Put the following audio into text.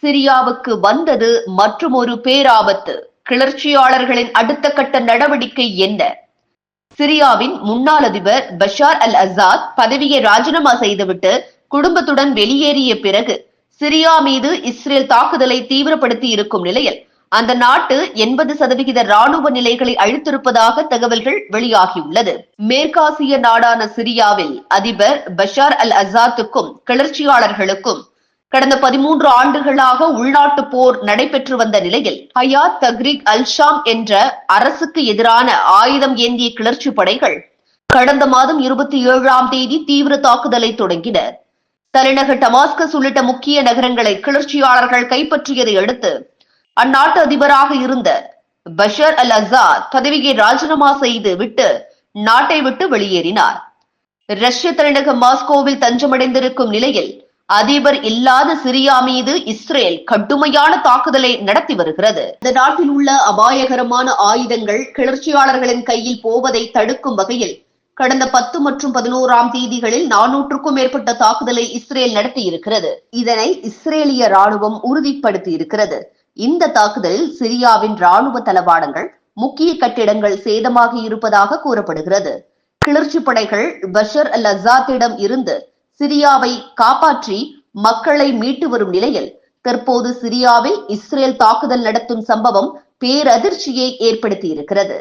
சிரியாவுக்கு வந்தது மற்றுமொரு பேராபத்து. கிளர்ச்சியாளர்களின் அடுத்த கட்ட நடவடிக்கை என்ன? சிரியாவின் முன்னாள் அதிபர் பஷார் அல் அசாத் பதவியை ராஜினாமா செய்துவிட்டு குடும்பத்துடன் வெளியேறிய பிறகு சிரியா மீது இஸ்ரேல் தாக்குதலை தீவிரப்படுத்தி இருக்கும் நிலையில் அந்த நாட்டு 80% ராணுவ நிலைகளை அழித்திருப்பதாக தகவல்கள் வெளியாகியுள்ளது. மேற்காசிய நாடான சிரியாவில் அதிபர் பஷார் அல் அசாத்துக்கும் கிளர்ச்சியாளர்களுக்கும் கடந்த 13 ஆண்டுகளாக உள்நாட்டு போர் நடைபெற்று வந்த நிலையில் ஹயாத் தக்ரீக் அல் ஷாம் என்ற அரசுக்கு எதிரான ஆயுதம் ஏந்திய கிளர்ச்சி படைகள் கடந்த மாதம் 27ஆம் தேதி தீவிர தாக்குதலை தொடங்கினர். தலைநகர் டமாஸ்கஸ் உள்ளிட்ட முக்கிய நகரங்களை கிளர்ச்சியாளர்கள் கைப்பற்றியதை அடுத்து அந்நாட்டு அதிபராக இருந்த பஷர் அல் அசாத் பதவியை ராஜினாமா செய்து விட்டு நாட்டை விட்டு வெளியேறினார். ரஷ்ய தலைநகர் மாஸ்கோவில் தஞ்சமடைந்திருக்கும் நிலையில் அதிபர் இல்லாத சிரியா மீது இஸ்ரேல் கடுமையான தாக்குதலை நடத்தி வருகிறது. இந்த நாட்டில் உள்ள அபாயகரமான ஆயுதங்கள் கிளர்ச்சியாளர்களின் கையில் போவதை தடுக்கும் வகையில் கடந்த 10 மற்றும் 11ஆம் தேதிகளில் 400க்கும் மேற்பட்ட தாக்குதலை இஸ்ரேல் நடத்தியிருக்கிறது. இதனை இஸ்ரேலிய ராணுவம் உறுதிப்படுத்தி இருக்கிறது. இந்த தாக்குதலில் சிரியாவின் ராணுவ தளவாடங்கள், முக்கிய கட்டிடங்கள் சேதமாகி இருப்பதாக கூறப்படுகிறது. கிளர்ச்சி படைகள் பஷர் அல் அசாத்திடம் இருந்து சிரியாவை காப்பாற்றி மக்களை மீட்டு வரும் நிலையில் தற்போது சிரியாவில் இஸ்ரேல் தாக்குதல் நடத்தும் சம்பவம் பேரதிர்ச்சியை ஏற்படுத்தியிருக்கிறது.